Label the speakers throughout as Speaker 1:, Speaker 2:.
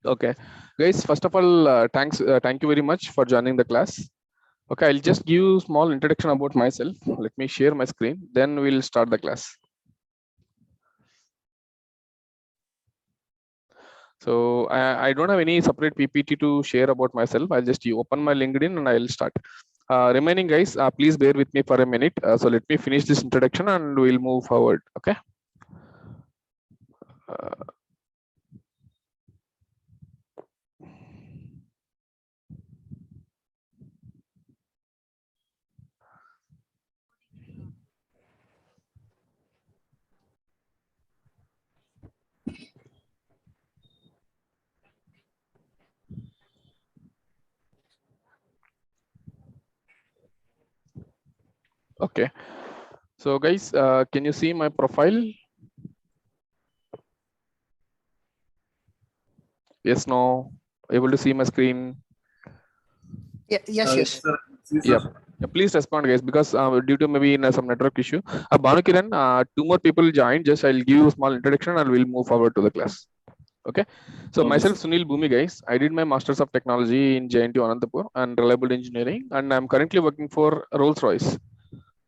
Speaker 1: Okay, guys. First of all, thank you very much for joining the class. Okay, I'll just give you small introduction about myself. Let me share my screen. Then we'll start the class. So I don't have any separate PPT to share about myself. I'll just open my LinkedIn and I'll start. Remaining guys, please bear with me for a minute. So let me finish this introduction and we'll move forward. Okay. Uh, okay. So guys, can you see my profile? Yes, no. Able to see my screen?
Speaker 2: Yeah, yes, yes.
Speaker 3: Sir.
Speaker 1: Yep. Yeah, please respond, guys, because due to maybe some network issue. Bhanukiran, two more people joined. Just I'll give you a small introduction and we'll move forward to the class. Okay. So
Speaker 3: Okay,
Speaker 1: myself,
Speaker 3: sir.
Speaker 1: Sunil Bhumi, guys. I did my Masters of Technology in JNTU Anantapur and Reliable Engineering, and I'm currently working for Rolls-Royce,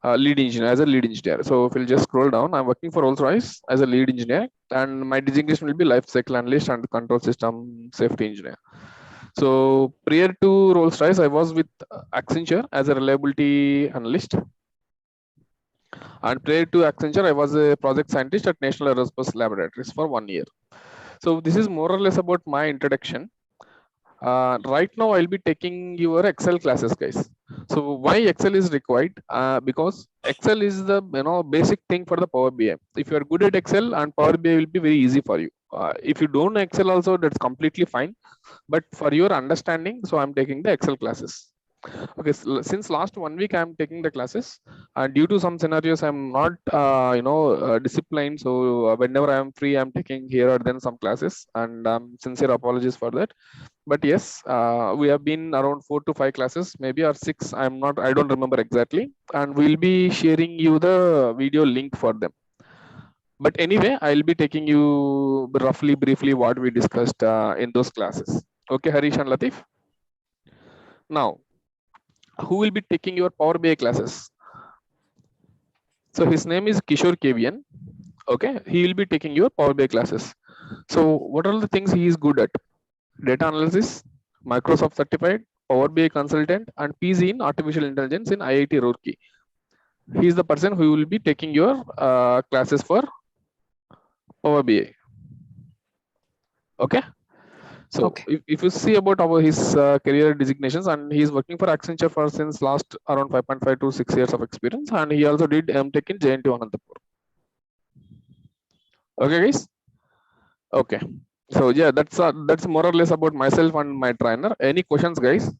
Speaker 1: lead engineer as a lead engineer. So if you'll just scroll down, I'm working for Rolls-Royce as a lead engineer, and my designation will be life cycle analyst and control system safety engineer. So prior to Rolls-Royce, I was with Accenture as a reliability analyst. And prior to Accenture, I was a project scientist at National Aerospace Laboratories for 1 year. So this is more or less about my introduction. Right now, I'll be taking your Excel classes, guys. So why Excel is required? Because Excel is the basic thing for the Power BI. If you are good at Excel, and Power BI will be very easy for you. If you don't know Excel also, that's completely fine. But for your understanding, so I'm taking the Excel classes. Okay, so since last 1 week I'm taking the classes, and due to some scenarios I'm not disciplined. So whenever I'm free, I'm taking here or then some classes, and sincere apologies for that. But yes, we have been around 4 to 5 classes, maybe, or 6. I don't remember exactly, and we'll be sharing you the video link for them. But anyway, I'll be taking you roughly briefly what we discussed in those classes. Okay, Harish and Latif. Now, who will be taking your Power BI classes? So his name is Kishore Kevian. Okay, he will be taking your Power BI classes. So what are the things he is good at? Data analysis, Microsoft certified, Power BI consultant, and PG in artificial intelligence in IIT Roorkee. He is the person who will be taking your classes for Power BI. Okay. So
Speaker 2: Okay.
Speaker 1: if you see about his career designations, and he is working for Accenture for since last around 5.5 to 6 years of experience, and he also did MTech in JNTU Anantapur. Okay, guys. Okay. So yeah, that's more or less about myself and my trainer. Any questions, guys?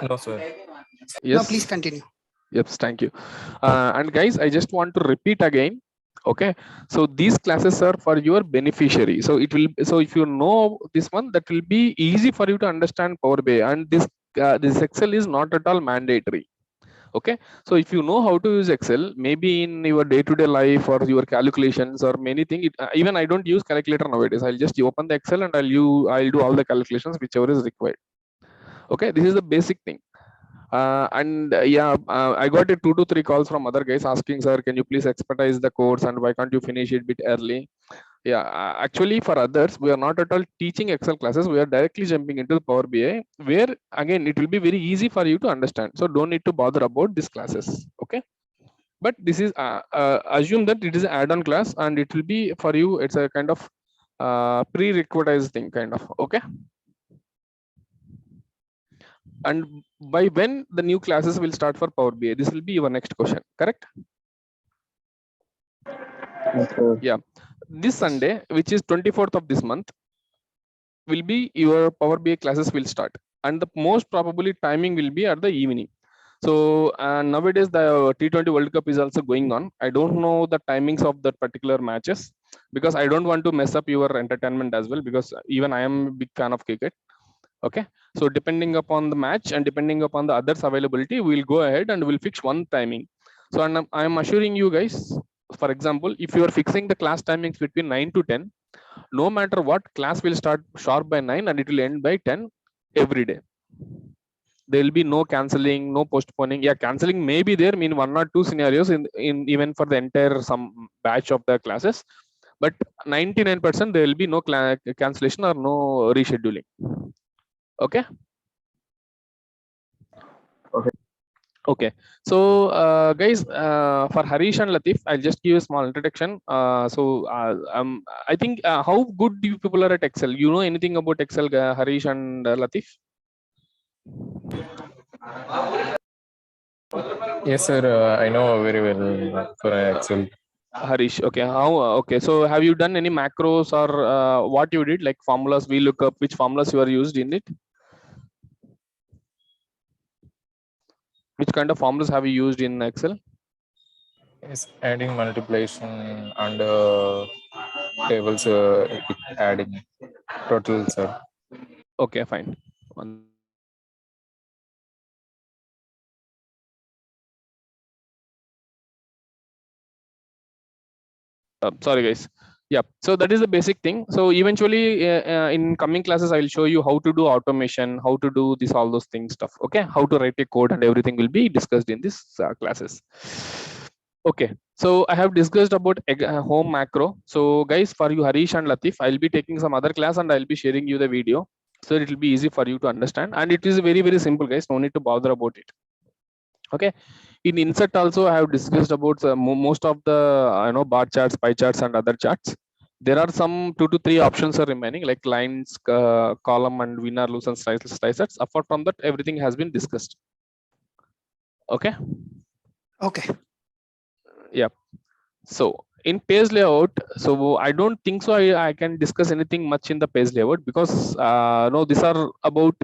Speaker 4: No, sir.
Speaker 1: Yes.
Speaker 2: No, please continue.
Speaker 1: Yes, thank you. And guys, I just want to repeat again. Okay, so these classes are for your beneficiary. So it will. So if you know this one, that will be easy for you to understand Power BI. And this Excel is not at all mandatory. Okay, so if you know how to use Excel, maybe in your day-to-day life or your calculations or many things, even I don't use calculator nowadays. I'll just open the Excel and I'll do all the calculations whichever is required. Okay, this is the basic thing. I got 2 to 3 calls from other guys asking, sir, can you please expertise the course and why can't you finish it bit early? Yeah, actually for others, we are not at all teaching Excel classes. We are directly jumping into Power BI, where again, it will be very easy for you to understand. So don't need to bother about these classes. Okay. But this is, assume that it is an add-on class and it will be for you, it's a kind of pre-requisite thing kind of. Okay. And by when the new classes will start for Power BI? This will be your next question, correct?
Speaker 3: Okay.
Speaker 1: Yeah. This Sunday, which is 24th of this month, will be your Power BI classes will start. And the most probably timing will be at the evening. So nowadays the T20 World Cup is also going on. I don't know the timings of that particular matches because I don't want to mess up your entertainment as well, because even I am a big fan of cricket. Okay, so depending upon the match and depending upon the others availability, we'll go ahead and we'll fix one timing. So I am assuring you guys, for example, if you are fixing the class timings between 9 to 10, no matter what, class will start sharp by 9 and it will end by 10 every day. There will be no canceling, no postponing. Yeah, canceling may be there in 1 or 2 scenarios in even for the entire some batch of the classes, but 99% there will be no cancellation or no rescheduling. Okay. Okay, so guys, for Harish and Latif, I'll just give a small introduction. I think how good you people are at Excel? You know anything about Excel, Harish and Latif?
Speaker 4: Yes, sir. I know very well for Excel.
Speaker 1: Harish, okay. How? Okay, so have you done any macros or what you did, like formulas, VLOOKUP, which formulas you are used in it? Which kind of formulas have you used in Excel?
Speaker 4: Yes, adding multiplication and tables adding total, sir.
Speaker 1: Okay, fine. Sorry guys. Yeah, so that is the basic thing. So eventually in coming classes I will show you how to do automation, how to do this, all those things stuff. Okay, how to write a code and everything will be discussed in this classes. Okay, so I have discussed about home macro. So guys, for you Harish and Latif, I'll be taking some other class and I'll be sharing you the video, so it will be easy for you to understand, and it is very, very simple guys, no need to bother about it. Okay, in insert also I have discussed about most of the bar charts, pie charts and other charts. There are some 2 to 3 options are remaining, like lines, column and winner, lose and slice sets. Apart from that, everything has been discussed. Okay.
Speaker 2: Okay.
Speaker 1: Yeah, so in page layout, so I don't think so I can discuss anything much in the page layout, because no, these are about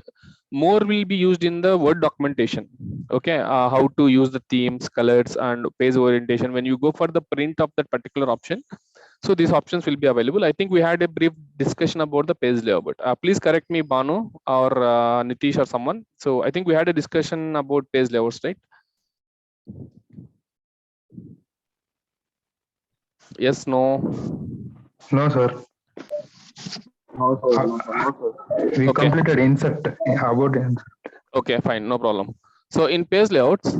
Speaker 1: more will be used in the Word documentation. Okay, how to use the themes, colors and page orientation when you go for the print of that particular option. So these options will be available. I think we had a brief discussion about the page layout. Please correct me, Banu or Nitish or someone. So I think we had a discussion about page layouts, right? Yes, no?
Speaker 3: No, sir.
Speaker 5: No, sir. No, sir. No, sir.
Speaker 3: We
Speaker 1: Okay.
Speaker 3: completed insert about insert.
Speaker 1: Okay, fine, no problem. So in page layouts,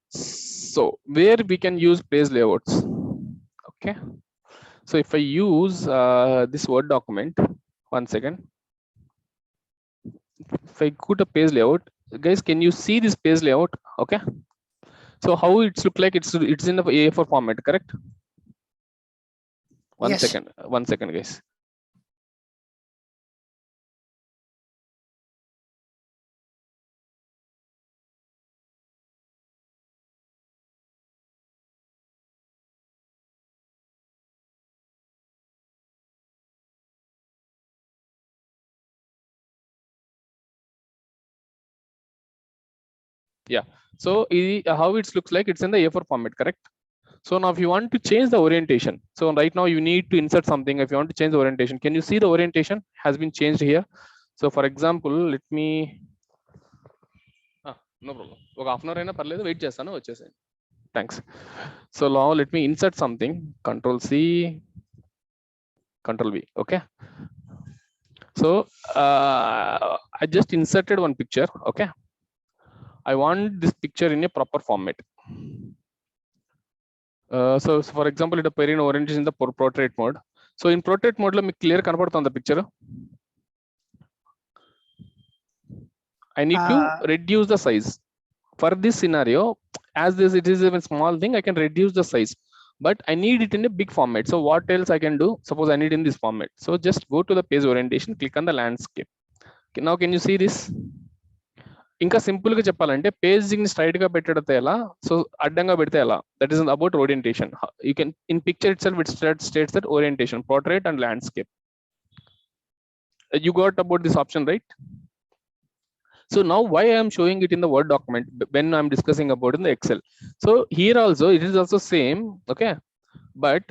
Speaker 1: so where we can use page layouts? Okay, so if I use this Word document, 1 second. If I go to page layout, guys, can you see this page layout? Okay, so how it's look like? It's in the A4 format, correct? One
Speaker 2: Yes.
Speaker 1: second, 1 second, guys. Yeah, so how it looks like, it's in the A4 format, correct? So now if you want to change the orientation, so right now you need to insert something. If you want to change the orientation, can you see the orientation has been changed here? So for example, let me no problem, ఒక half an hour అయినా పర్లేదు, wait చేస్తాను, వచ్చేసాను. Thanks. So now let me insert something. Control C, Control V. Okay, so I just inserted one picture. Okay, I want this picture in a proper format. So for example, it appear in orientation in the portrait mode. So in portrait mode lo meeku clear kanapadutundi the picture. I need to reduce the size. For this scenario, as this it is a small thing, I can reduce the size, but I need it in a big format. So what else I can do? Suppose I need in this format. So just go to the page orientation, click on the landscape. Okay, now can you see this? ఇంకా simple గా చెప్పాలంటే paging ని straight గా పెట్టడితే ఎలా, so అడ్డంగా పెడితే ఎలా, that is about orientation. You can in picture it self it states that orientation, portrait and landscape. You got about this option, right? So now why I am showing it in the Word document when I am discussing about in the Excel? So here also it is also same, okay, but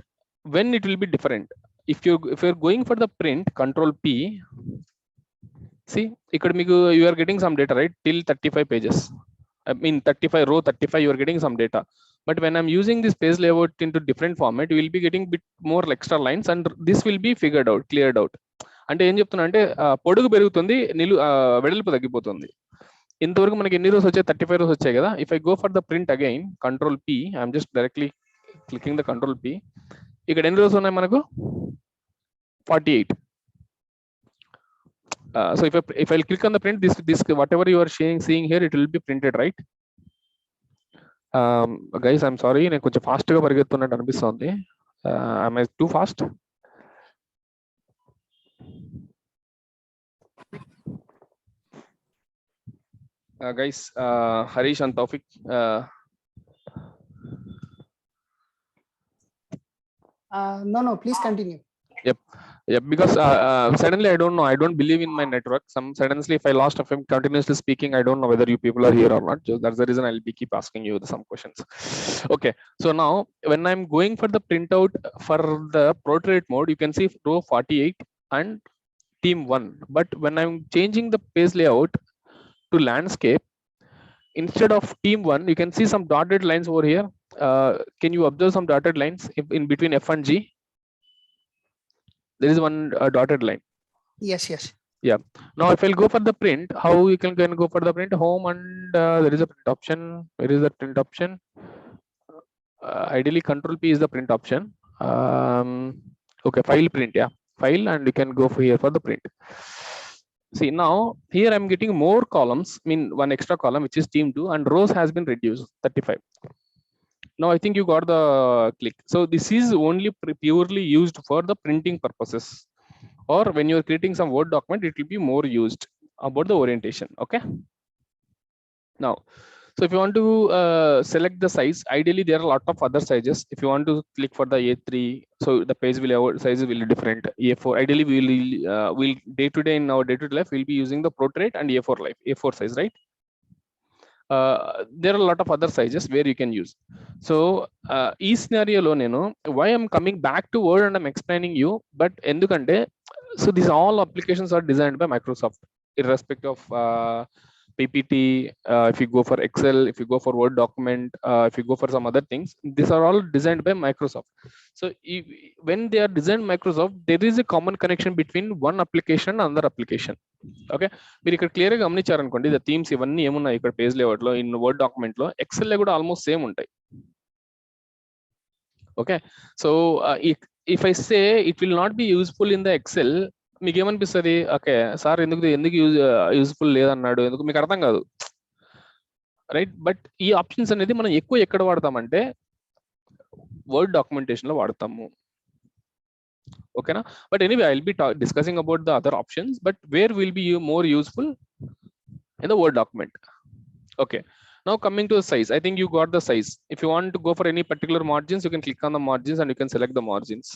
Speaker 1: when it will be different. If you're going for the print, Control P, see ikkada meeku you are getting some data, right, till 35 pages. I mean 35 row 35 you are getting some data, but when I'm using this page layout into different format, you will be getting bit more extra lines and this will be figured out, cleared out. అంటే ఏం చెప్తున్నా అంటే పొడుగు పెరుగుతుంది, వెడల్పు తగ్గిపోతుంది. ఇంతవరకు మనకి ఎన్ని రోస్ వచ్చాయి? 35 రోస్ వచ్చాయి కదా. If I go for the print again, control P, I'm just directly clicking the control P. ఇక్కడ ఎన్ని రోస్ ఉన్నాయి మనకు? 48. So if I'll click on the print, this whatever you are seeing here, it will be printed, right? Guys, I'm sorry, నేను కొంచెం fast గా పరిగెత్తున్నట్టు అనిపిస్తుంది. Am I too fast? Guys, Harish and Taufik,
Speaker 2: No, please continue.
Speaker 1: Yep, because suddenly I don't know, I don't believe in my network. Suddenly if I lost FM continuously speaking, I don't know whether you people are here or not. So that's the reason I'll be keep asking you some questions. Okay, so now when I'm going for the printout for the portrait mode, you can see row 48 and theme 1. But when I'm changing the page layout to landscape, instead of theme 1, you can see some dotted lines over here. Can you observe some dotted lines in between F and G? There is one dotted line.
Speaker 2: Yes.
Speaker 1: Yeah. Now if I'll go for the print, how you can go for the print? Home, and there is a print option. Where is the print option? Ideally control P is the print option. Okay, file print, yeah, file, and you can go for here for the print. See, now here I'm getting more columns, I mean one extra column which is theme 2, and rows has been reduced 35. Now I think you got the click. So this is only purely used for the printing purposes, or when you're creating some Word document, it will be more used about the orientation. Okay. Now, so if you want to select the size, ideally there are a lot of other sizes. If you want to click for the A3, so the page size will be different. A4, ideally we'll day to day in our day to day life, we'll be using the portrait and A4 size, right? There are a lot of other sizes where you can use. So ee scenario lo nenu why I'm coming back to Word and I'm explaining you, but endukante, so these all applications are designed by Microsoft, irrespective of PPT, if you go for Excel, if you go for Word document, if you go for some other things, these are all designed by Microsoft. So when they are designed Microsoft, there is a common connection between one application and another application. Okay, మీరు ఇక్కడ clear గా గమనించారు అనుకోండి, the themes ఇవన్నీ ఏమున్నాయి ఇక్కడ page layout లో, in word document లో, ఎక్సెల్ లో కూడా ఆల్మోస్ట్ సేమ్ ఉంటాయి. Okay, so if I say it will not be useful in the XL, మీకు ఏమనిపిస్తుంది? ఓకే సార్ ఎందుకు యూస్ఫుల్ లేదన్నాడు, ఎందుకు మీకు అర్థం కాదు, రైట్? బట్ ఈ ఆప్షన్స్ అనేది మనం ఎక్కువ ఎక్కడ వాడతామంటే వర్డ్ డాక్యుమెంటేషన్ లో వాడతాము. ఓకేనా? But anyway I will be discussing about the other options, but where will be more useful in the Word document. Okay, now coming to the size, I think you got the size. If you want to go for any particular margins, you can click on the margins and you can select the margins.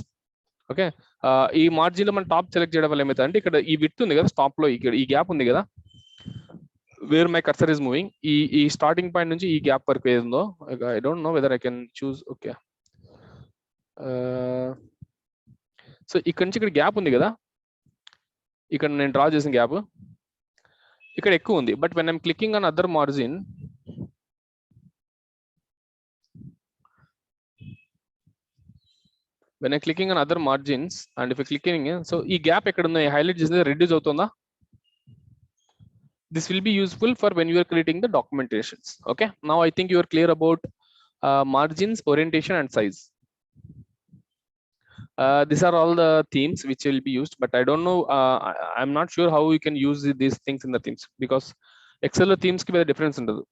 Speaker 1: Okay, ఈ margin లో మనం top select చేయడం వల్ల ఏమైతే అంటే ఇక్కడ ఈ width ఉంది కదా, టాప్ లో ఇక్కడ ఈ గ్యాప్ ఉంది కదా, where my cursor is moving, ఈ స్టార్టింగ్ పాయింట్ నుంచి ఈ గ్యాప్ వరకు ఏదో, I don't know whether I can choose. Okay, so ఇక్కడ నుంచి ఇక్కడ గ్యాప్ ఉంది కదా, ఇక్కడ నేను డ్రా చేసిన గ్యాప్ ఇక్కడ ఎక్కువ ఉంది. But when I'm clicking on other margin, when I'm clicking on other margins and if you're clicking in, so ఈ గ్యాప్ ఎక్కడ ఉంది హైలైట్ చేసింది రెడ్యూస్ అవుతుందా? This will be useful for when you are creating the documentations. Okay, now I think you are clear about margins, orientation and size. These are all the themes which will be used, but I don't know, I'm not sure how you can use these things in the themes, because Excel themes ki difference undadu.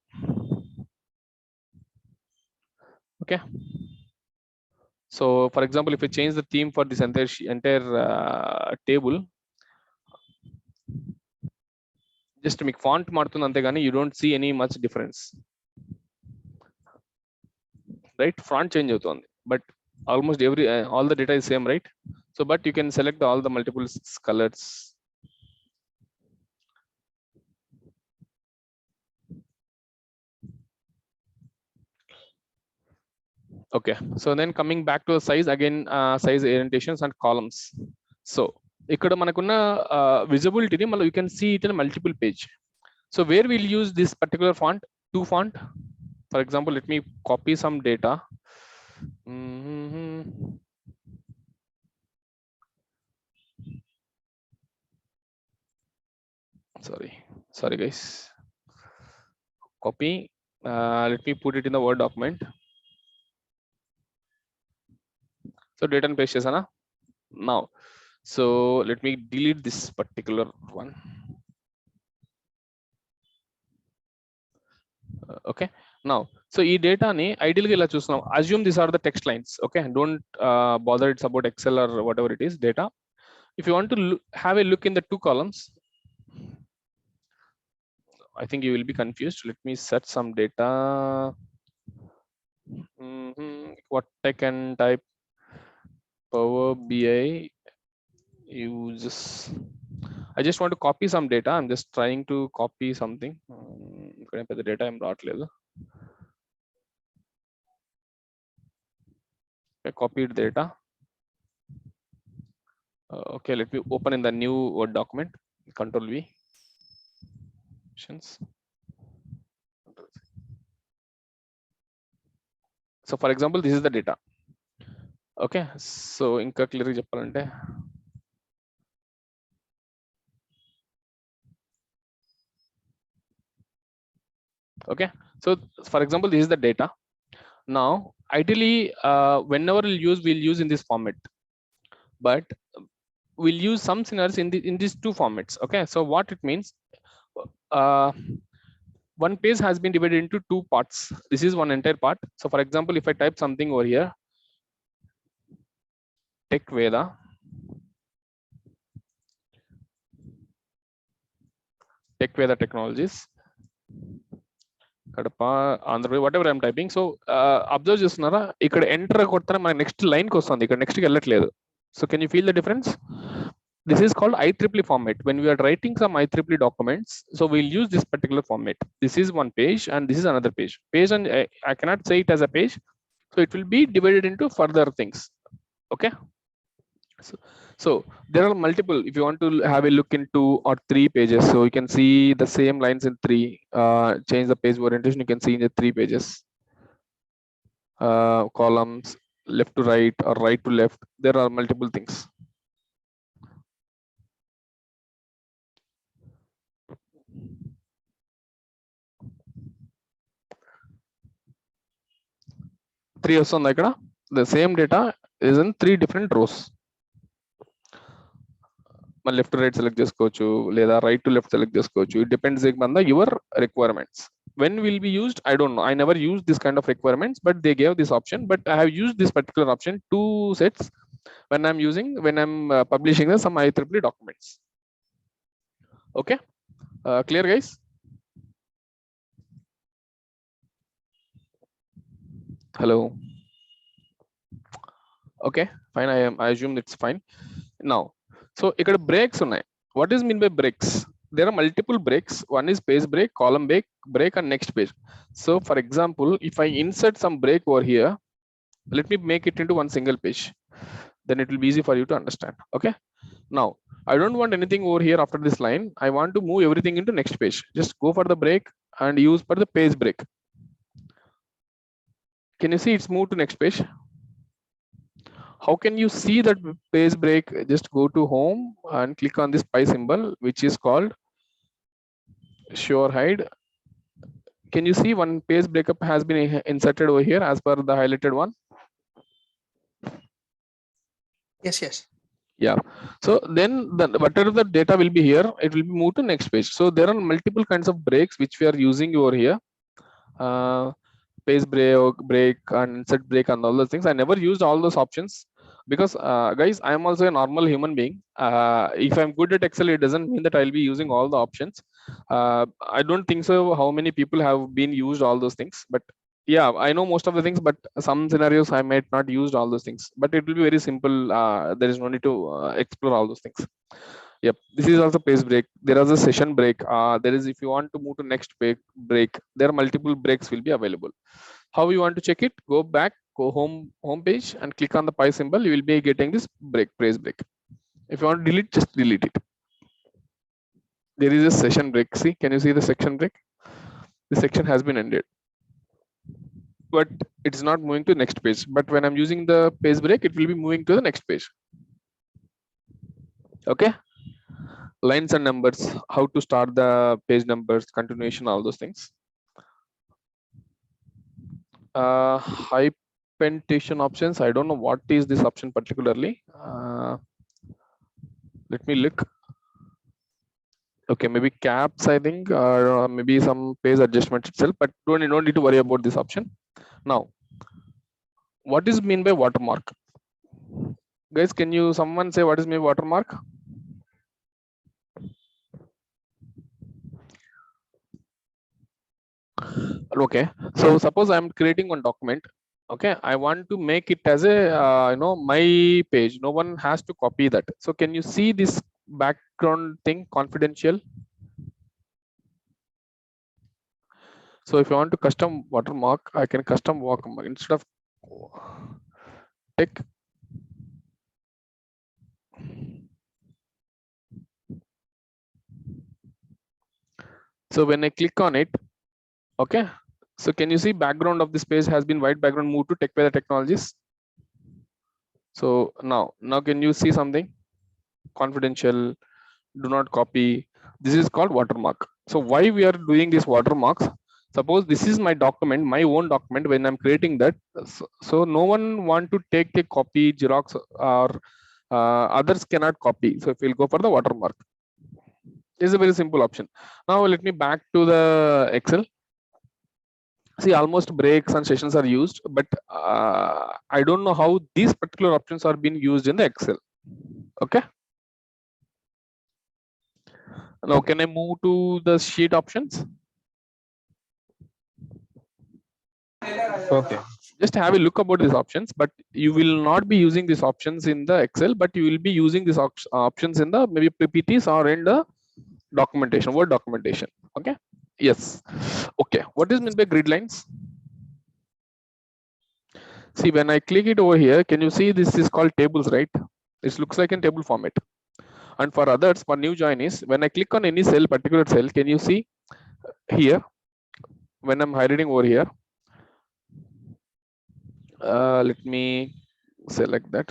Speaker 1: Okay, so for example, if you change the theme for this entire table, just make font martundi ante gaani you don't see any much difference, right? Font change avutundi, but almost all the data is same, right? So but you can select all the multiple colors. Okay, so then coming back to the size again, size, orientations and columns. So ikkada manakunna visibility ni you can see it in a multiple page. So where we'll use this particular font, 2 font. For example, let me copy some data. Mhm. Sorry guys. Copy. Let me put it in the Word document. So data and pages, na? Now. So let me delete this particular one. Okay. Now, so e data ni ideally ila chusnam. Assume these are the text lines. Okay. Don't bother. It's about Excel or whatever it is. Data. If you want to have a look in the 2 columns, I think you will be confused. Let me set some data. What I can type. Power BI uses. I just want to copy some data. I'm just trying to copy something. The data I'm brought level. I copied data. Okay, let me open in the new Word document. Control V. So for example, this is the data. Okay, so inka clearly cheppalante. Okay, so for example, this is the data. Now, ideally, whenever we'll use in this format, but we'll use some scenarios in these 2 formats. Okay, so what it means, one page has been divided into 2 parts. This is one entire part. So for example, if I type something over here, Tech Veda, Technologies, Andhra, whatever I'm typing. So observe chestunara ikkada enter kottana my next line ki vasthundi, ikkada next ki vellatledu. So can you feel the difference? This is called IEEE format. When we are writing some IEEE documents, so we'll use this particular format. This is one page and this is another page. Page, and I cannot say it as a page, so it will be divided into further things. Okay. So there are multiple. If you want to have a look in 2 or 3 pages, so you can see the same lines in 3. Change the page orientation. You can see in the 3 pages. Columns, left to right or right to left. There are multiple things. Three on the same data is in 3 different rows. Left to right select chesukochu leda right to left select chesukochu. It depends on your requirements. When will be used, I don't know. I never used this kind of requirements, but they gave this option. But I have used this particular option 2 sets when I'm publishing some IEEE documents. Okay, clear guys? Hello. Okay, fine. I assume it's fine now. So ikkada breaks unnai. What is mean by breaks? There are multiple breaks. One is page break, column break, and next page. So for example, if I insert some break over here, let me make it into one single page. Then it will be easy for you to understand. Okay. Now I don't want anything over here after this line. I want to move everything into next page. Just go for the break and use for the page break. Can you see it's moved to next page? How can you see that page break? Just go to home and click on this pie symbol, which is called show or hide. Can you see one page breakup has been inserted over here as per the highlighted one?
Speaker 2: Yes.
Speaker 1: Yeah. So then whatever the data will be here, it will be moved to next page. So there are multiple kinds of breaks which we are using over here. Page break and insert break and all those things. I never used all those options because guys, I am also a normal human being. If I'm good at Excel, it doesn't mean that I'll be using all the options. I don't think so how many people have been used all those things, but yeah, I know most of the things, but some scenarios I might not use all those things, but it will be very simple. There is no need to explore all those things. Yep, this is also page break. There is a session break. There is, if you want to move to next break, there are multiple breaks will be available. How you want to check it? Go back, go home page and click on the pie symbol. You will be getting this page break. If you want to delete, just delete it. There is a session break. See, can you see the section break? This section has been ended, but it's not moving to next page. But when I'm using the page break, it will be moving to the next page. Okay. Lines and numbers, how to start the page numbers, continuation, all those things. Hypertension options. I don't know what is this option particularly. Let me look. Okay, maybe caps, I think, or maybe some page adjustment itself, but don't need to worry about this option. Now, what is mean by watermark? Guys, can you someone say what is mean by watermark? Okay, so suppose I'm creating one document. Okay, I want to make it as a my page. No one has to copy that. So can you see this background thing, confidential? So if you want to custom watermark, I can custom watermark instead of tick. So when I click on it, okay. So can you see background of this page has been white background moved to TechWeather Technologies. So now can you see something? Confidential, do not copy. This is called watermark. So why we are doing these watermarks? Suppose this is my document, my own document. When I'm creating that, so no one want to take a copy, Xerox, or others cannot copy. So if we'll go for the watermark, is a very simple option. Now let me back to the Excel. See, almost breaks and sessions are used, but I don't know how these particular options are being used in the Excel. Okay. Now can I move to the sheet options?
Speaker 4: Okay.
Speaker 1: Just have a look about these options, but you will not be using these options in the Excel, but you will be using these options in the maybe PPTs or in the documentation, Word documentation. Okay. Yes. Okay. What is meant by grid lines? See, when I click it over here, can you see this is called tables, right? This looks like in table format. And for others, for new joinees, when I click on any cell, particular cell, can you see here, when I'm highlighting over here, let me select that.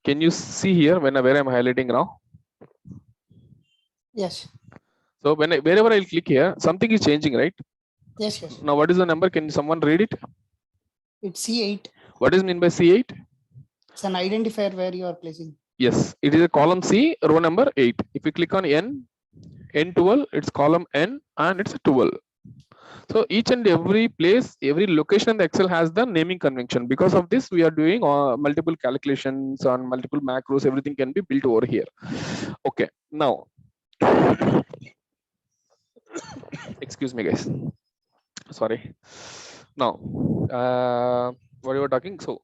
Speaker 1: Can you see here where I'm highlighting now?
Speaker 2: Yes.
Speaker 1: So wherever I'll click here, something is changing, right?
Speaker 2: Yes. Yes.
Speaker 1: Now, what is the number? Can someone read it?
Speaker 2: It's C8.
Speaker 1: What is mean by C8?
Speaker 2: It's an identifier where you are placing.
Speaker 1: Yes, it is a column C, row number 8. If you click on N12, it's column N and it's 12. So each and every place, every location in the Excel has the naming convention. Because of this, we are doing multiple calculations on multiple macros. Everything can be built over here. Okay, now, excuse me, guys. Sorry. Now, what you were talking? So,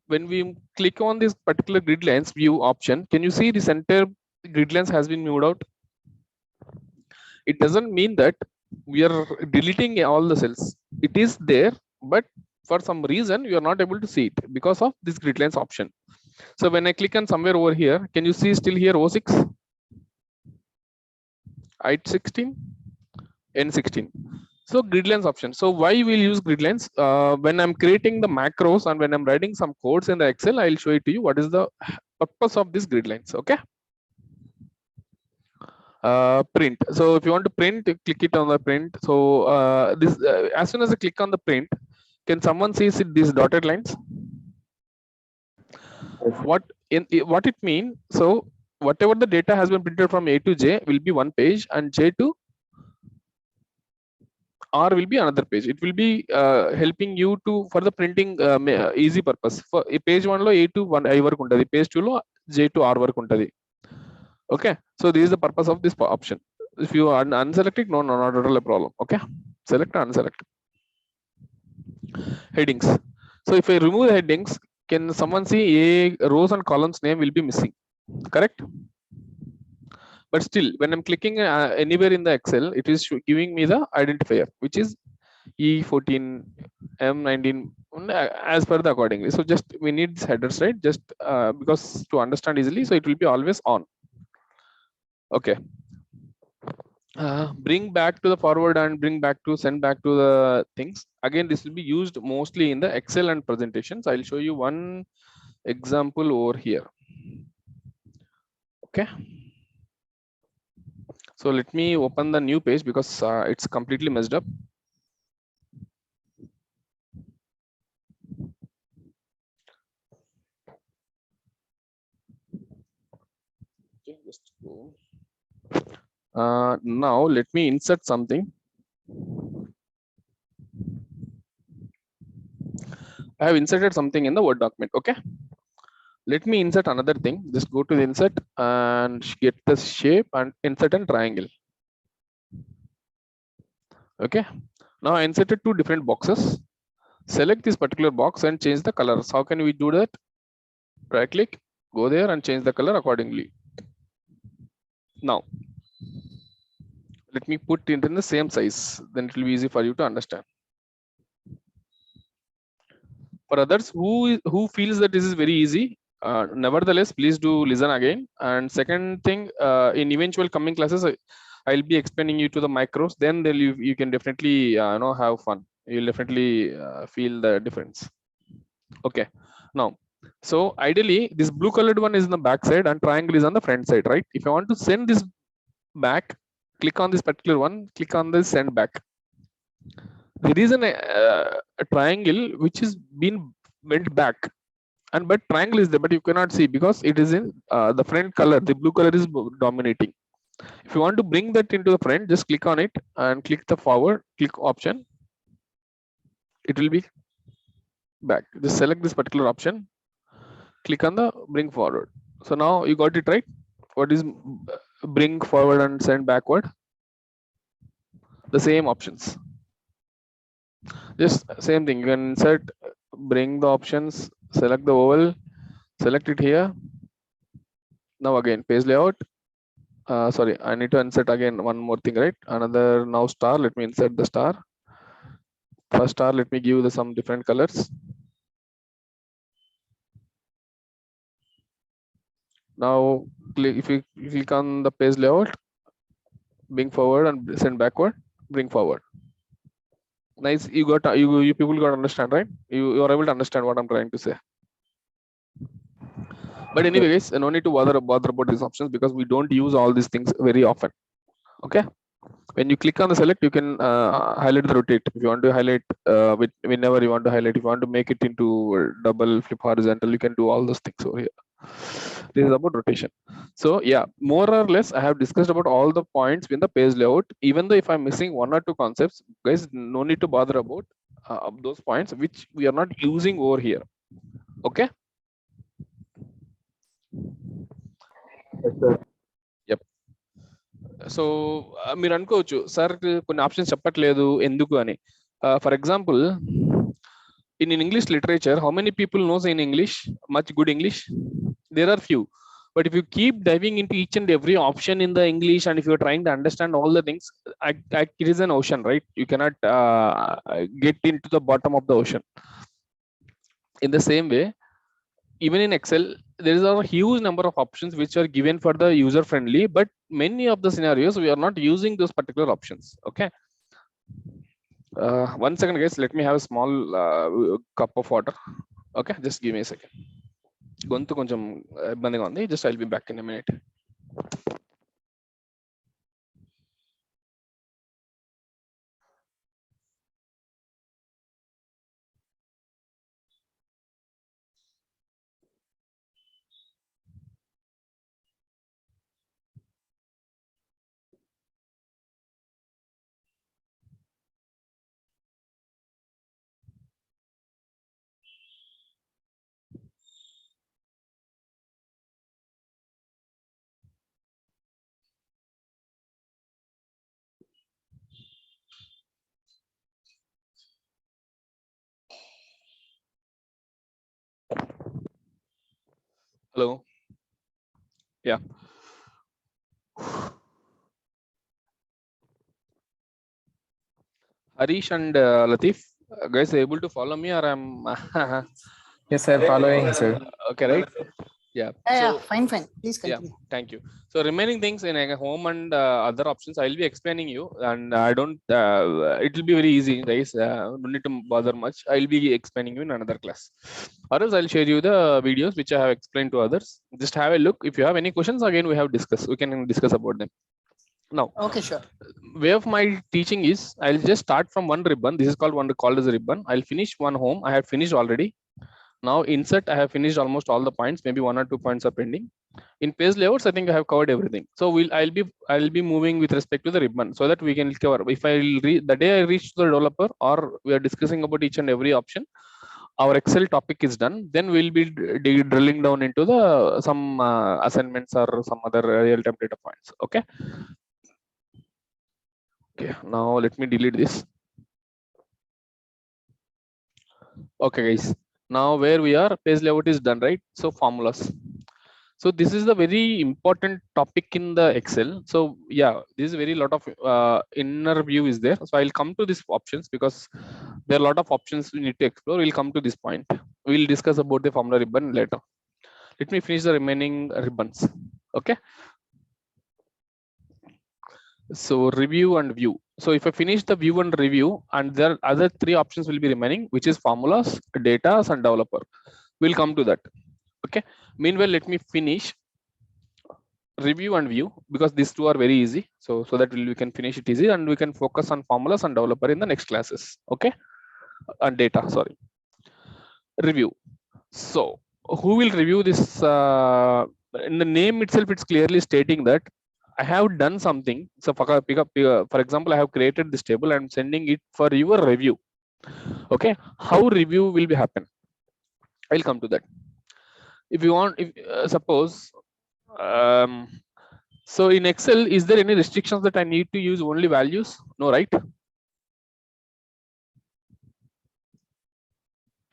Speaker 1: when we click on this particular grid lines view option, can you see the center grid lines has been moved out? It doesn't mean that we are deleting all the cells. It is there, but for some reason you are not able to see it because of this grid lines option. So when I click on somewhere over here, can you see still here O6, I16, N16? So grid lines option. So why we'll use grid lines? When I'm creating the macros and when I'm writing some codes in the Excel, I'll show it to you. What is the purpose of this grid lines? Okay. Print. So if you want to print, click it on the print. So as soon as I click on the print, can someone see these dotted lines? What it mean? So whatever the data has been printed from A to J will be one page, and J to R will be another page. It will be helping you to for the printing easy purpose. For page 1 lo A to 1 I work untadi, page 2 lo J to R work untadi. Okay, so this is the purpose of this option. If you unselect it, no, not at all a problem. Okay, select and unselect. Headings. So if I remove the headings, can someone see a rows and columns name will be missing? Correct. But still, when I'm clicking anywhere in the Excel, it is giving me the identifier, which is E14, M19, as per the accordingly. So just we need these headers, right? Just because to understand easily, so it will be always on. Okay. bring back to the forward and bring back to send back to the things. Again, this will be used mostly in the Excel and presentations. I'll show you one example over here. Okay. So let me open the new page because it's completely messed up. Okay, just go. Now let me insert something. I have inserted something in the Word document. Okay. Let me insert another thing. Just go to the insert and get the shape and insert a triangle. Okay. Now I inserted two different boxes. Select this particular box and change the colors. How can we do that? Right click, go there and change the color accordingly. Now, let me put it in the same size. Then it will be easy for you to understand. For others who feels that this is very easy, nevertheless, please do listen again. And second thing, in eventual coming classes, I'll be explaining you to the micros. Then you can definitely have fun. You'll definitely feel the difference. Okay. Now, so ideally, this blue colored one is in the back side and triangle is on the front side, right? If I want to send this back, click on this particular one, click on the send back. There is a triangle which is been bent back, and but triangle is there, but you cannot see because it is in the front color. The blue color is dominating. If you want to bring that into the front, just click on it and click the forward, click option. It will be back. Just select this particular option, click on the bring forward. So now you got it right. What is bring forward and send backward? The same options. Just same thing. You can insert, bring the options, select the oval, select it here. Now again, page layout. Sorry, I need to insert again one more thing, right? Another now star. Let me insert the star. First star, let me give some different colors. Now, if you click on the page layout, bring forward and send backward, bring forward. Nice. You people got to understand, right? You are able to understand what I'm trying to say. But anyway, guys, no need to bother about these options because we don't use all these things very often. Okay. When you click on the select, you can highlight the rotate. If you want to highlight whenever you want to highlight, if you want to make it into double flip horizontal, you can do all those things over here. This is about rotation. So yeah, more or less, I have discussed about all the points in the page layout. Even though if I'm missing one or two concepts, guys, no need to bother about those points which we are not using over here. Okay.
Speaker 5: Yes, sir.
Speaker 1: Yep. So మీరు అనుకోవచ్చు sir కొన్ని options చెప్పట్లేదు ఎందుకు అని. For example, in English literature, how many people knows in English much good English? There are few. But if you keep diving into each and every option in the English, and if you're trying to understand all the things, it is an ocean, right? You cannot get into the bottom of the ocean. In the same way, even in Excel, there is a huge number of options which are given for the user friendly, but many of the scenarios we are not using those particular options. Okay. 1 second, guys. Let me have a small cup of water. Okay, just give me a second. గొంతు కొంచెం ఇబ్బందిగా ఉంది. Just I'll be back in a minute. Hello. Yeah. Harish and Latif, guys, are able to follow me or I'm
Speaker 4: Yes, sir. Following, sir.
Speaker 1: okay, right? Yeah.
Speaker 2: Yeah,
Speaker 1: So
Speaker 2: fine. Please
Speaker 1: yeah,
Speaker 2: continue.
Speaker 1: thank you. So remaining things in a home and other options, I'll be explaining you, and I don't. It will be very easy, guys. Don't need to bother much. I'll be explaining you in another class, or else I'll share you the videos which I have explained to others. Just have a look. If you have any questions, again we have discussed. We can discuss about them. Now,
Speaker 2: Okay, sure.
Speaker 1: way of my teaching is I'll just start from one ribbon. This is called as a ribbon. I'll finish one home. I have finished already. Now insert, I have finished almost all the points. Maybe 1 or 2 points are pending. In page layouts, I think I have covered everything. So I'll be moving with respect to the ribbon so that we can cover. If the day I reach the developer or we are discussing about each and every option, our Excel topic is done. Then we'll be drilling down into the some assignments or some other real-time data points. Okay. Okay. Now let me delete this. Okay, guys. Now where we are, page layout is done, right? So formulas. So this is the very important topic in the Excel. So yeah, this is very lot of inner view is there. So I'll come to these options because there are a lot of options we need to explore. We'll come to this point. We'll discuss about the formula ribbon later. Let me finish the remaining ribbons. Okay. So review and view. So if I finish the view and review, and there are other 3 options will be remaining, which is formulas, data, and developer. We'll come to that. Okay. Meanwhile, let me finish review and view because these 2 are very easy. So that we can finish it easy and we can focus on formulas and developer in the next classes. Okay. And data, sorry. Review. So who will review this? In the name itself, it's clearly stating that I have done something. So for example, I have created this table and sending it for your review. Okay. How review will be happen? I'll come to that. If you want, if suppose, so in Excel, is there any restrictions that I need to use only values? No, right?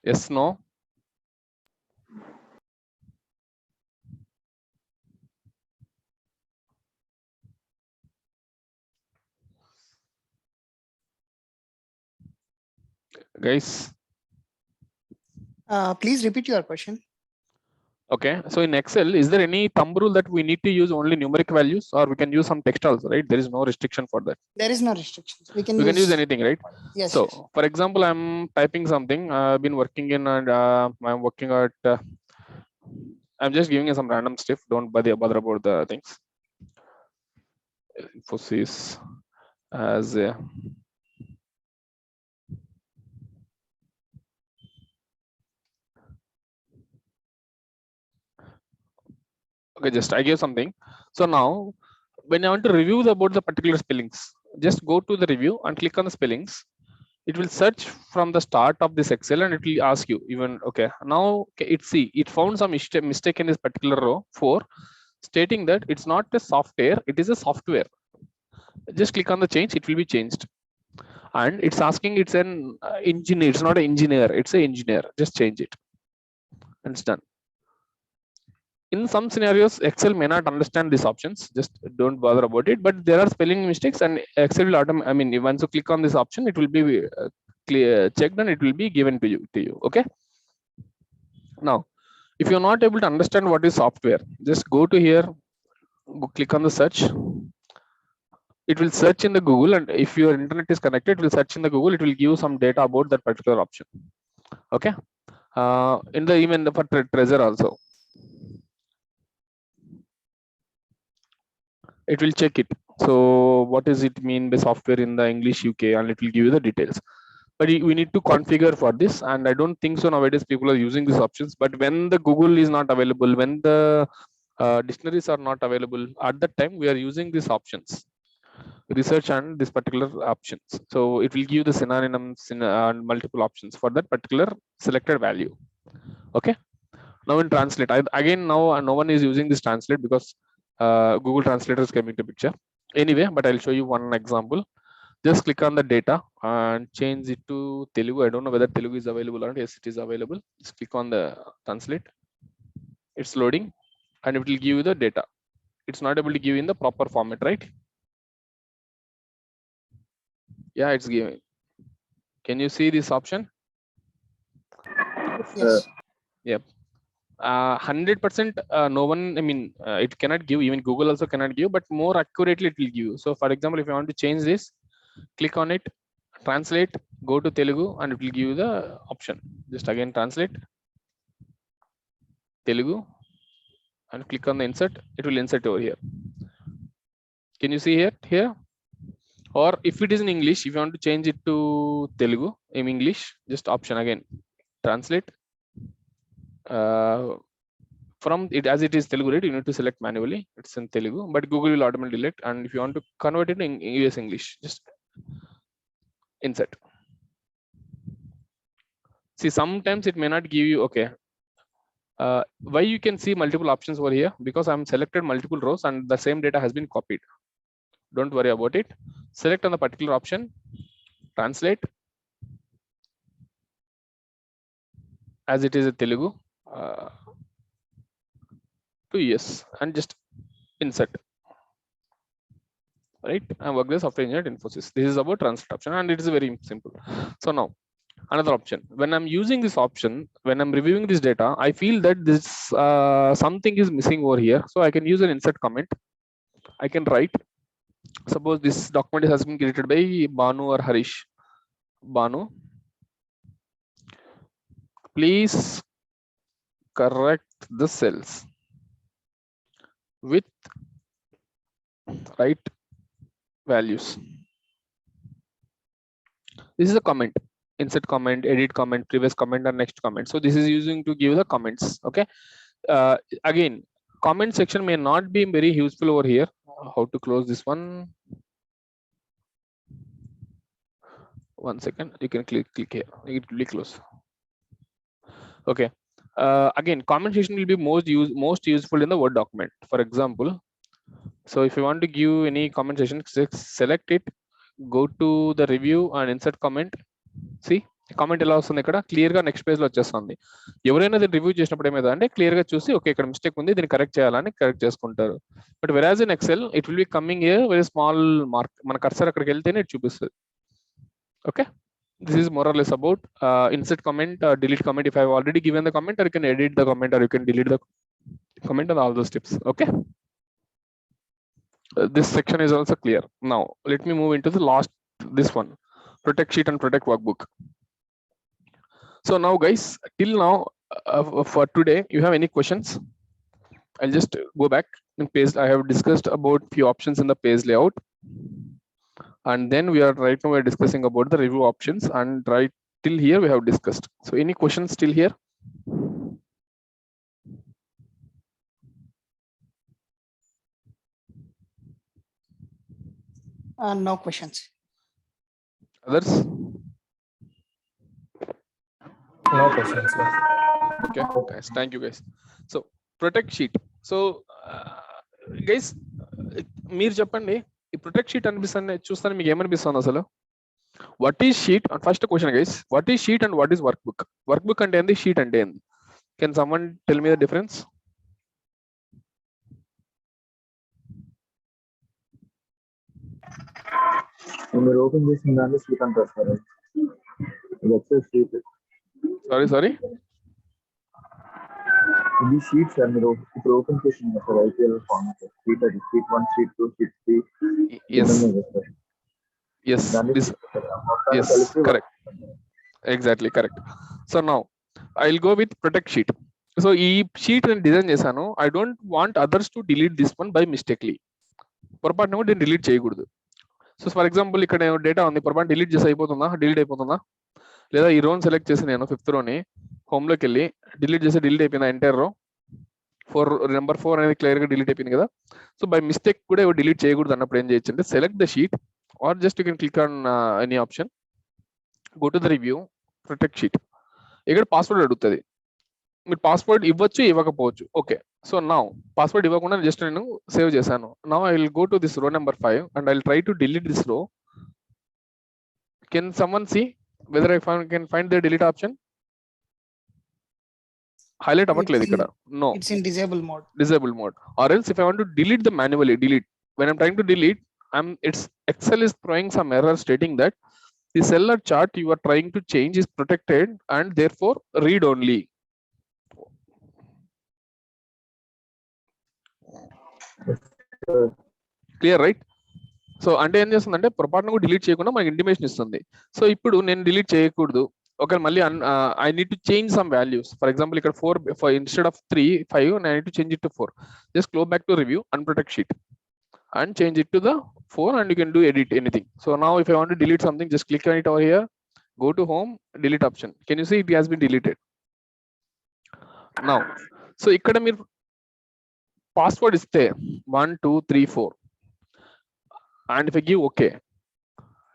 Speaker 1: Yes, no. Guys.
Speaker 2: Please repeat your question.
Speaker 1: Okay, so in Excel, is there any thumb rule that we need to use only numeric values, or we can use some text also, right? There is no restriction for that.
Speaker 2: There is no restrictions. We can
Speaker 1: use anything, right?
Speaker 2: Yes.
Speaker 1: So,
Speaker 2: yes.
Speaker 1: for example, I'm typing something. I've been working in, and I'm working at. I'm just giving you some random stuff. Don't bother about the things. Infosys as a. Okay, just I gave something. So now, when I want to review about the particular spellings, just go to the review and click on the spellings. It will search from the start of this Excel and it will ask you even, okay, now it found some mistake in this particular row 4, stating that it's not a software, it is a software. Just click on the change, it will be changed. And it's asking it's an engineer, it's not an engineer, it's an engineer. Just change it. And it's done. In some scenarios, Excel may not understand these options. Just don't bother about it. But there are spelling mistakes, and Excel will once you click on this option, it will be checked and it will be given to you. Okay. Now, if you're not able to understand what is software, just go to here, click on the search. It will search in the Google, and if your internet is connected, it will search in the Google. It will give some data about that particular option. Okay. In the even for Trezor also. It will check it. So what does it mean by software in the English UK, and it will give you the details. But we need to configure for this, and I don't think so nowadays people are using these options. But when the Google is not available, when the dictionaries are not available, at that time we are using these options, research and this particular options. So it will give the synonyms and multiple options for that particular selected value. Okay. Now in translate, now no one is using this translate because Google Translator is coming to picture. Anyway, but I'll show you one example. Just click on the data and change it to Telugu. I don't know whether Telugu is available or not. Yes, it is available. Just click on the translate. It's loading and it will give you the data. It's not able to give in the proper format, right? Yeah, it's giving. Can you see this option?
Speaker 2: Yes.
Speaker 1: Yep. 100% no one, I mean, it cannot give, even Google also cannot give, but more accurately it will give you. So for example, if you want to change this, click on it, translate, go to Telugu, and it will give you the option. Just again translate Telugu and click on the insert, it will insert over here. Can you see here? Or if it is in English, if you want to change it to Telugu in English, just option again, translate. From it as it is Telugu, right? You need to select manually. It's in Telugu, but Google will automatically select. And if you want to convert it in US English, just insert. See, sometimes it may not give you. Okay. Why you can see multiple options over here? Because I'm selected multiple rows and the same data has been copied. Don't worry about it. Select on the particular option, translate as it is a Telugu to yes, and just insert. Right? I work as software engineer at Infosys. This is about translate option, and it is very simple. So now another option. When I'm using this option, when I'm reviewing this data, I feel that this something is missing over here. So I can use an insert comment. I can write. Suppose this document has been created by Banu or Harish. Banu, please correct the cells with right values. This is a comment. Insert comment, edit comment, previous comment, or next comment. So this is using to give the comments. Okay. Again, comment section may not be very useful over here. How to close this one? One second. You can click here. It will be close. Okay. Again, comment section will be most useful in the Word document. For example, so if you want to give any comment section, select it, go to the review and insert comment. See, comment ఎలా వస్తుంది, ఇక్కడ clear గా next page లో వచ్చేస్తుంది. ఎవరైనా దీన్ని review చేసినప్పుడు ఏమైందంటే క్లియర్ గా చూసి ఓకే ఇక్కడ మిస్టేక్ ఉంది, దీన్ని కరెక్ట్ చేయాలని కరెక్ట్ చేసుకుంటారు. But whereas in Excel it will be coming a very small mark. మన కర్సర్ అక్కడికి వెళ్తేనే ఇట్ చూపిస్తుంది. Okay, this is more or less about insert comment, delete comment if I have already given the comment, or you can edit the comment, or you can delete the comment, and all those tips. Okay, this section is also clear. Now let me move into the last, this one, protect sheet and protect workbook. So now guys, till now for today, you have any questions? I'll just go back in page. I have discussed about few options in the page layout, and then we are right now we're discussing about the review options, and right till here we have discussed. So any questions still here?
Speaker 2: No questions.
Speaker 1: Others?
Speaker 4: No questions, sir.
Speaker 1: Okay guys, thank you guys. So protect sheet. So guys, మీరు చెప్పండి, ఈ protect sheet అనిపిస్తుంది చూస్తాను మీకు ఏమనిపిస్తుంది అసలు? What is sheet? First question guys, what is sheet and what is work book? Work book అంటే ఏంది, షీట్ అంటే ఏంది? Can someone tell me the difference?
Speaker 5: మీరు ఓపెన్ చేసిన దాన్ని షీట్ అంటారు సార్. ఇది వచ్చేసి షీట్.
Speaker 1: సారీ
Speaker 5: ఇది షీట్ సార్. మీరు ఇప్పుడు ఓపెన్ చేసిన సార్ ఐపీఎల్ ఫార్మాట్ షీట్. అది sheet 1, sheet 2, sheet 3.
Speaker 1: yes correct, exactly correct. So now I'll go with protect sheet. So ఈ షీట్ నేను డిజైన్ చేశాను. I don't want others to delete this one by mistakenly. పొరపాటున కూడా నేను delete చేయకూడదు. So for example ఇక్కడ data ఉంది, పొరపాటు డిలీట్ చేసి డిలీట్ అయిపోతుందా? లేదా ఈ రోని సెలెక్ట్ చేసి నేను 5th రోని హోమ్లోకి వెళ్ళి డిలీట్ చేసి డిలీట్ అయిపోయింది ఎంటైర్ రో. నెంబర్ 4 అనేది క్లియర్ గా డిలీట్ అయిపోయింది కదా. సో బై మిస్టేక్ కూడా డిలీట్ చేయకూడదు అన్నప్పుడు ఏం చేయొచ్చు అంటే, select the sheet or just you can click on any option, go to the review, protect sheet. ఇక్కడ పాస్వర్డ్ అడుగుతుంది. మీరు పాస్వర్డ్ ఇవ్వచ్చు ఇవ్వకపోవచ్చు. ఓకే, సో నౌ పాస్వర్డ్ ఇవ్వకుండా జస్ట్ నేను సేవ్ చేశాను. Now I will go to this రో number 5 and I'll try to delete this row. Can someone see whether I can find the delete option? Highlight అవ్వట్లేదు ఇక్కడ. No,
Speaker 2: It's in disable mode.
Speaker 1: Disable mode. Or else if I want to delete the manually delete, when I'm trying to delete, it's Excel is throwing some error stating that the cell or chart you are trying to change is protected and therefore read only. Clear right? So అంటే ఏం చేస్తుందంటే పొరపాటున కూడా delete చేయకుండా మనకి intimation ఇస్తుంది. So ఇప్పుడు నేను డిలీట్ చేయకూడదు, ఒకవేళ మళ్ళీ I need to change some values. For example ఇక్కడ 4 instead of 3 5 I need to change it to 4. Just go back to review, unprotect sheet and change it to the 4 and you can do edit anything. So now if I want to delete something, just click on it over here, go to home, delete option. Can you see it has been deleted now? So ikkada meer password iste 1 2 3 4 and if I give okay,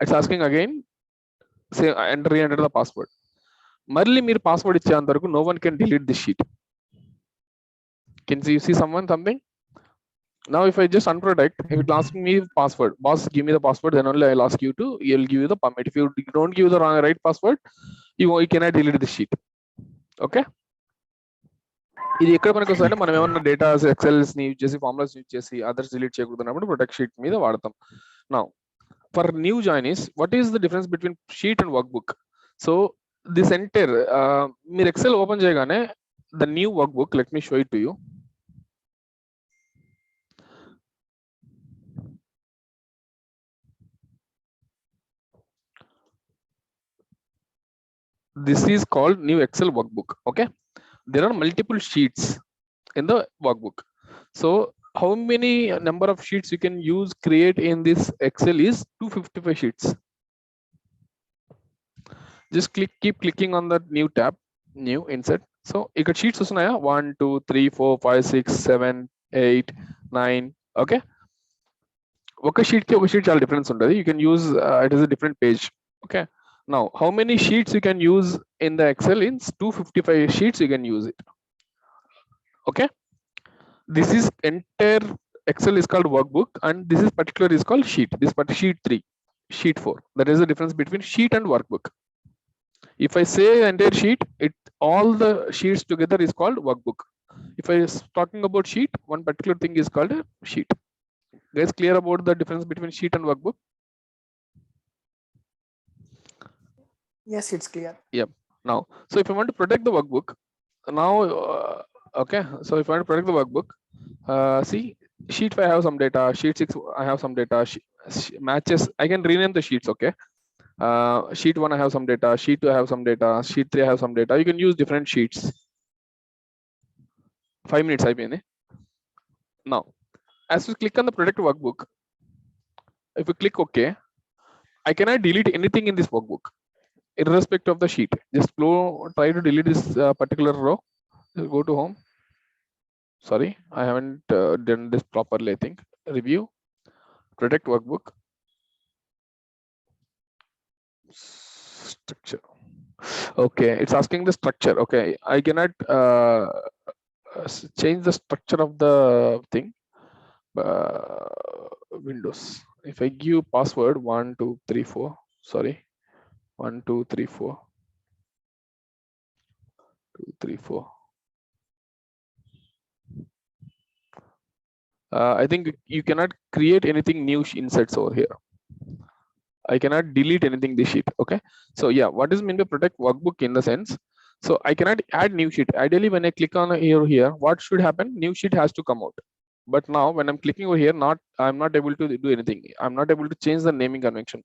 Speaker 1: it's asking again, say re-enter the password. Marli meer password iche antaraku no one can delete this sheet. Can you see something? Now if I just unprotect, if it asks me password, boss give me the password, then only I'll ask you to, he'll give you the permit. If you don't give the right password, you cannot delete the sheet. Okay? ఇది ఎక్కడ మనకు వస్తుందంటే మనం ఏమన్నా data Excels ని use చేసి formulas use చేసి others delete చేయకూడదు ప్రొటెక్ట్ షీట్ మీద వాడతాం. Now for new joinees, what is the difference between sheet and workbook? So this entire మీరు ఎక్సెల్ ఓపెన్ చేయగానే the new workbook, let me show it to you. This is called new Excel workbook. Okay, there are multiple sheets in the workbook. So how many number of sheets you can use create in this Excel is 255 sheets. Just keep clicking on that new tab, new insert. So you got sheets 1 2 3 4 5 6 7 8 9. Okay, okay sheet ki oka sheet chaala difference untadi. You can use it is a different page. Okay, now how many sheets you can use in the Excel? In 255 sheets you can use it. Okay, this is entire Excel is called workbook and this is particular is called sheet. This part sheet 3, sheet 4. That is the difference between sheet and workbook. If I say entire sheet, it all the sheets together is called workbook. If I is talking about sheet, one particular thing is called a sheet. Guys, clear about the difference between sheet and workbook?
Speaker 2: Yes, it's clear.
Speaker 1: Yep. Now, so if I want to protect the workbook, now, okay. So if I want to protect the workbook, see, sheet 5 I have some data, sheet 6 I have some data, matches. I can rename the sheets. Okay. Sheet 1 I have some data, sheet 2 I have some data, sheet 3 I have some data. You can use different sheets. 5 minutes I mean. Now, as we click on the protect workbook, if you click OK, I cannot delete anything in this workbook, irrespective of the sheet. Just try to delete this particular row. Just go to home. Sorry, I haven't done this properly. I think review, protect workbook, structure. Okay, it's asking the structure. Okay, I cannot change the structure of the thing. Windows. If I give password 1 2 3 4, sorry, 1 2 3 4 2 3 4. I think you cannot create anything new inserts over here. I cannot delete anything this sheet. Okay, so yeah, what is meant by protect workbook in the sense? So I cannot add new sheet. Ideally, when I click on here, what should happen? New sheet has to come out. But now when I'm clicking over here, I'm not able to do anything. I'm not able to change the naming convention.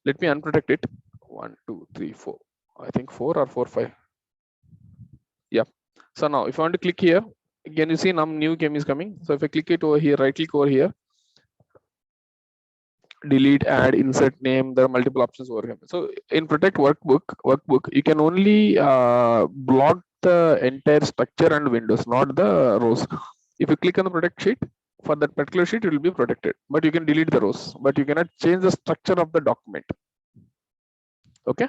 Speaker 1: Let me unprotect it. 1 2 3 4. I think 4 or 4 5. Yeah. So now if I want to click here, can you see now new game is coming? So if I click it over here, right click over here, delete, add, insert name, there are multiple options over here. So in protect workbook, you can only block the entire structure and windows, not the rows. If you click on the protect sheet, for that particular sheet, it will be protected, but you can delete the rows, but you cannot change the structure of the document. Okay.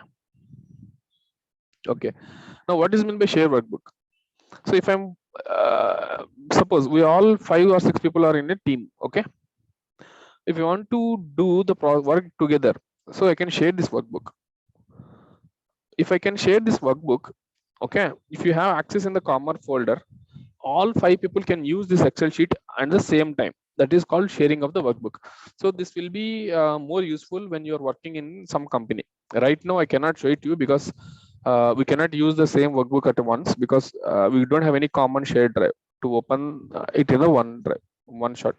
Speaker 1: Okay. Now what is meant by share workbook? So if I'm suppose we all 5 or 6 people are in a team. Okay. If you want to do the work together, so I can share this workbook. If I can share this workbook, okay, if you have access in the common folder, all 5 people can use this Excel sheet at the same time. That is called sharing of the workbook. So this will be more useful when you are working in some company. Right now I cannot show it to you because we cannot use the same workbook at once because we don't have any common shared drive to open it in a OneDrive. one shot.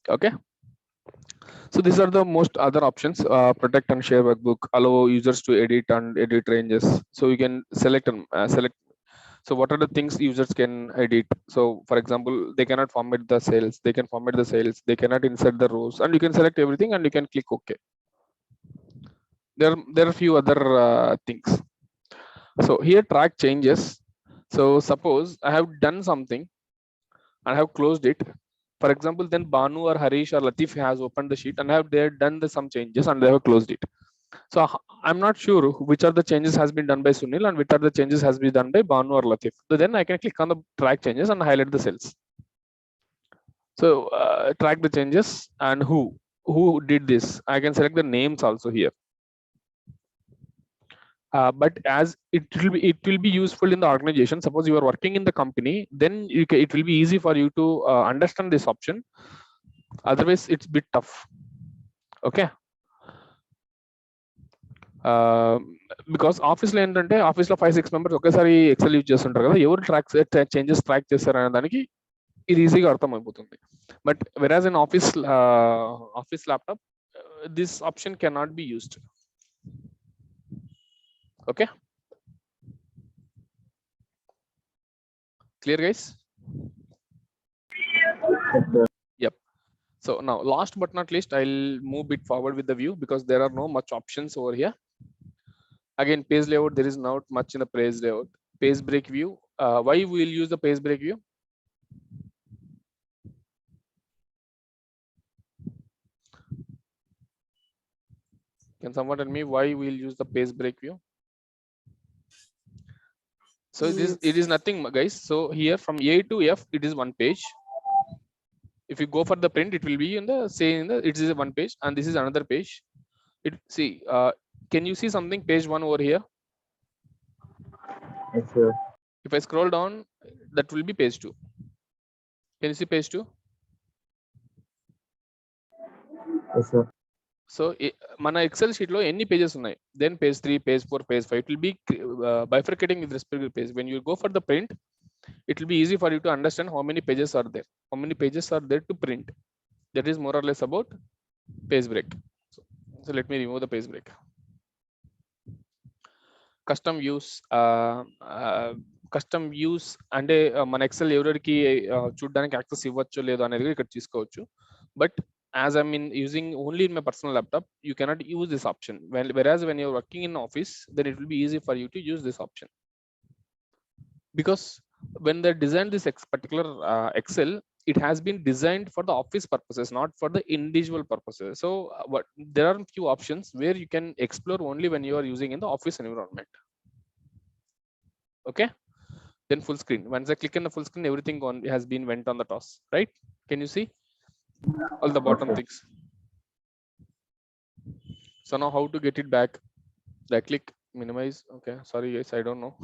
Speaker 1: Okay. So these are the most other options. Protect and share workbook, allow users to edit and edit ranges. So you can select and select. So what are the things users can edit? So for example, they cannot format the cells, they can format the cells, they cannot insert the rows, and you can select everything and you can click OK. There are few other things. So here track changes. So suppose I have done something and I have closed it. For example, then Banu or Harish or Latif has opened the sheet and have they done some changes and they have closed it. So I'm not sure which are the changes has been done by Sunil and which are the changes has been done by Banu or Latif. So then I can click on the track changes and highlight the cells. So track the changes and who did this. I can select the names also here. But as it will be useful in the organization. Suppose you are working in the company, then it will be easy for you to understand this option. Otherwise, it's a bit tough. Okay. Because office లో ఏంటంటే office లో 5-6 members ఒకేసారి XL use చేస్తుంటారు కదా, ఎవరు changes track చేస్తారు అనే దానికి ఇది ఈజీగా అర్థమైపోతుంది. But whereas in office laptop this option can not be used. Okay, clear guys? Yep. So now last but not least, I'll move bit forward with the view because there are no much options over here. Again, page layout, there is not much in the page layout. Page break view, why we will use the page break view? Can someone tell me why we will use the page break view? So it is nothing guys. So here from A to F it is one page. If you go for the print, it will be in the it is one page and this is another page. Can you see something page 1 over here?
Speaker 5: Yes, sir.
Speaker 1: If I scroll down, that will be page 2. Can you see page 2?
Speaker 5: Yes, sir.
Speaker 1: So mana Excel sheet lo any pages unnai, then page 3, page 4, page 5, it will be bifurcating with respect to page. When you go for the print, it will be easy for you to understand how many pages are there, how many pages are there to print. That is more or less about page break. So let me remove the page break. Custom use అంటే మన XL ఎవరికి చూడడానికి access ఇవ్వచ్చు లేదో అనేది ఇక్కడ తీసుకోవచ్చు. But as I'm using only in my personal laptop, you cannot use this option. Whereas when you're working in office, then it will be easy for you to use this option. Because when they designed this particular Excel, it has been designed for the office purposes, not for the individual purposes. So there are few options where you can explore only when you are using in the office environment. Okay, then full screen. Once I click on the full screen, everything has been went on the toss, right? Can you see all the bottom things? So now how to get it back? I click minimize. Okay, sorry guys, I don't know.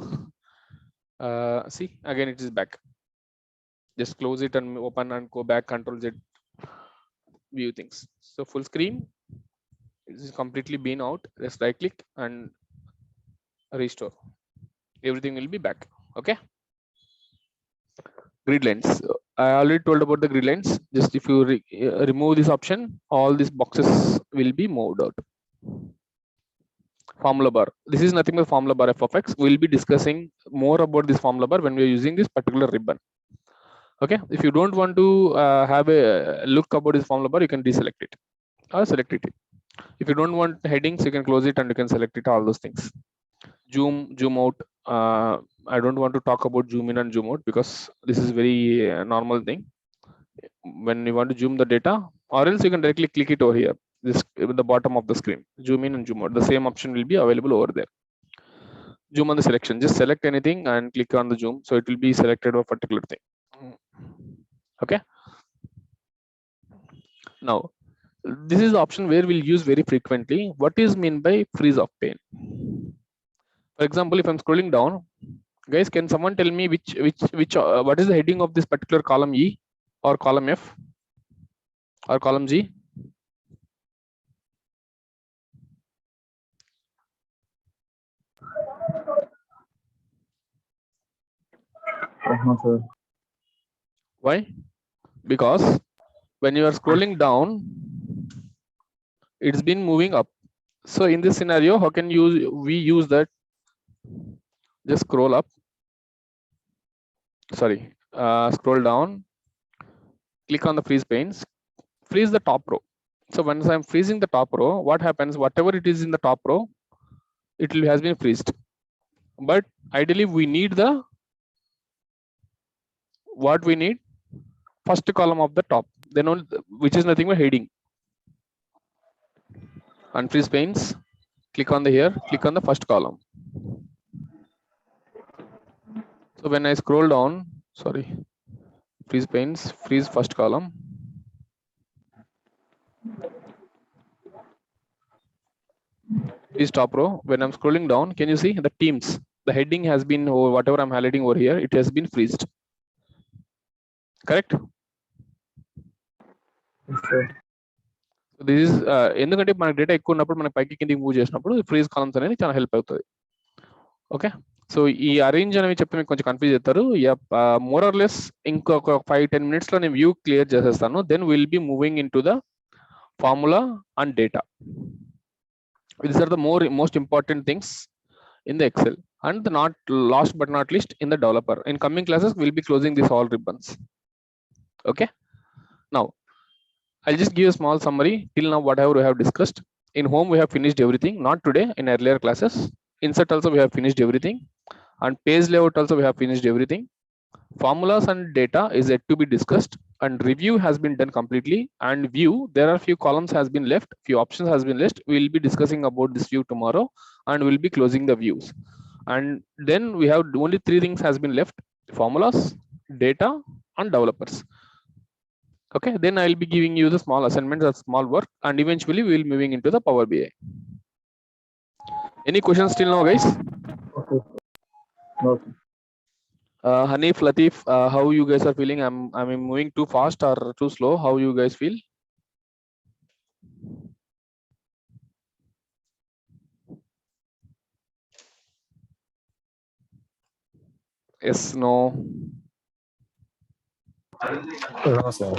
Speaker 1: See, again it is back. Just close it and open and go back, Control Z, view things. So full screen, it is completely been out. Just right click and restore. Everything will be back. Okay. Grid lines. I already told about the grid lines. Just if you remove this option, all these boxes will be moved out. Formula bar. This is nothing but formula bar f of x. We'll be discussing more about this formula bar when we are using this particular ribbon. Okay. If you don't want to have a look about this formula bar, you can deselect it or select it. If you don't want headings, you can close it and you can select it. All those things. Zoom out. I don't want to talk about zoom in and zoom out because this is very normal thing when you want to zoom the data, or else you can directly click it over here, this at the bottom of the screen. Zoom in and zoom out, the same option will be available over there. Zoom on the selection, just select anything and click on the zoom, so it will be selected a particular thing. Okay, now this is the option where we'll use very frequently. What is mean by freeze of pane? For example, if I'm scrolling down, guys, can someone tell me which what is the heading of this particular column E or column F or column G?
Speaker 5: No, sir.
Speaker 1: Why? because when you are scrolling down, it's been moving up. So in this scenario, how can we use that? Just scroll up. Sorry, scroll down. Click on the freeze panes. Freeze the top row. So once I'm freezing the top row, what happens? Whatever it is in the top row, has been freezed. But ideally, we need what we need first column of the top. Then only, which is nothing but heading. Unfreeze panes. Click on the here. Click on the first column. So when I scroll down, sorry, freeze panes, freeze first column. Freeze top row. When I'm scrolling down, can you see the teams? The heading has been, or whatever I'm highlighting over here, it has been freezed. Correct? So this is ఎందుకంటే మన data ఎక్కువ ఉన్నప్పుడు మనం పైకి కిందికి move చేసినప్పుడు freeze columns అనేది చాలా హెల్ప్ అవుతుంది. ఓకే, సో ఈ అరేంజ్ అనేవి చెప్తే మీకు కొంచెం కన్ఫ్యూజ్ అవుతారు. మోర్ ఆర్ లెస్ ఇంకొక 5-10 minutes లో నేను వ్యూ క్లియర్ చేసేస్తాను. Then will be moving into the formula and data. These are the most important things in the Excel, and the not last but not least in the developer. In coming classes, we'll be closing these all ribbons. Okay, now I'll just give a small summary till now whatever we have discussed. In home, we have finished everything. Not today, in earlier classes. Insert also we have finished everything, and page layout also we have finished everything. Formulas and data is yet to be discussed, and review has been done completely. And view, there are few columns has been left, few options has been left. We'll be discussing about this view tomorrow, and we'll be closing the views. And then we have only 3 things has been left: formulas, data, and developers. Okay, then I'll be giving you the small assignments or small work, and eventually we will moving into the Power BI. Any questions till now, guys?
Speaker 5: Okay. Okay.
Speaker 1: Hanif, Latif, how you guys are feeling? I'm moving too fast or too slow? How you guys feel? Yes, no.
Speaker 4: No, sir.